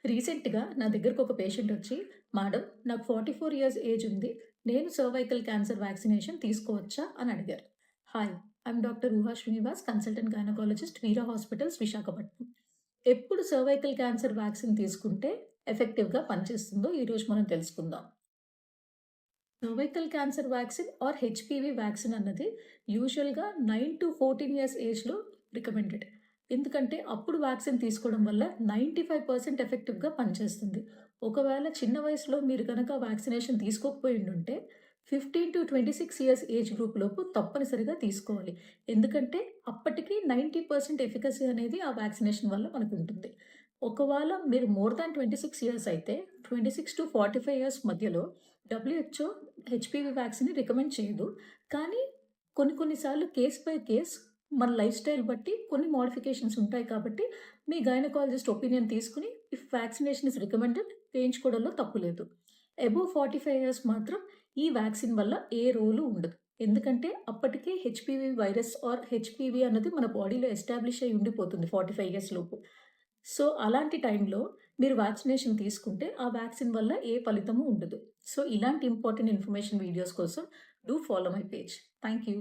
రీసెంట్‌గా నా దగ్గరకు ఒక పేషెంట్ వచ్చి, "మేడం నాకు 44 ఇయర్స్ ఏజ్ ఉంది. నేను సర్వైకల్ క్యాన్సర్ వ్యాక్సినేషన్ తీసుకోవచ్చా?" అని అడిగారు. హాయ్, ఐయామ్ డాక్టర్ ఊహా శ్రీనివాస్, కన్సల్టెంట్ గైనకాలజిస్ట్, వీరా హాస్పిటల్స్, విశాఖపట్నం. ఎప్పుడు సర్వైకల్ క్యాన్సర్ వ్యాక్సిన్ తీసుకుంటే ఎఫెక్టివ్‌గా పనిచేస్తుందో ఈరోజు మనం తెలుసుకుందాం. Cervical cancer vaccine are HPV vaccine అన్నది యూజువల్‌గా 9-14 ఇయర్స్ ఏజ్‌లో రికమెండెడ్. ఎందుకంటే అప్పుడు వ్యాక్సిన్ తీసుకోవడం వల్ల 95% ఎఫెక్టివ్‌గా పనిచేస్తుంది. ఒకవేళ చిన్న వయసులో మీరు గనక వ్యాక్సినేషన్ తీసుకోకపోయుండుంటే 15-26 ఇయర్స్ ఏజ్ గ్రూప్ లోపు తప్పనిసరిగా తీసుకోవాలి. ఎందుకంటే అప్పటికి 90% ఎఫికసీ అనేది ఆ వ్యాక్సినేషన్ వల్ల మనకుంటుంది. ఒకవేళ మీరు మోర్ దాన్ 26 ఇయర్స్ అయితే 26-45 ఇయర్స్ మధ్యలో డబ్ల్యూహెచ్ఓ హెచ్‌పివి వ్యాక్సిన్‌ని రికమెండ్ చేయదు. కానీ కొన్ని కొన్ని సార్లు కేస్ బై కేస్ మన లైఫ్ స్టైల్ బట్టి కొన్ని మోడిఫికేషన్స్ ఉంటాయి కాబట్టి మీ గైనకాలజిస్ట్ ఒపీనియన్ తీసుకొని ఇఫ్ వ్యాక్సినేషన్ ఇస్ రికమెండెడ్ వేయించుకోవడంలో తప్పు లేదు. అబోవ్ 45 ఇయర్స్ మాత్రం ఈ వ్యాక్సిన్ వల్ల ఏ రోలు ఉండదు. ఎందుకంటే అప్పటికే హెచ్‌పివి వైరస్ ఆర్ హెచ్‌పివి అన్నది మన బాడీలో ఎస్టాబ్లిష్ అయ్యి ఉండిపోతుంది 45 ఇయర్స్ లోపు. సో, అలాంటి టైంలో మీరు వ్యాక్సినేషన్ తీసుకుంటే ఆ వ్యాక్సిన్ వల్ల ఏ ఫలితము ఉండదు. సో, ఇలాంటి ఇంపార్టెంట్ ఇన్ఫర్మేషన్ వీడియోస్ కోసం do follow my page. Thank you.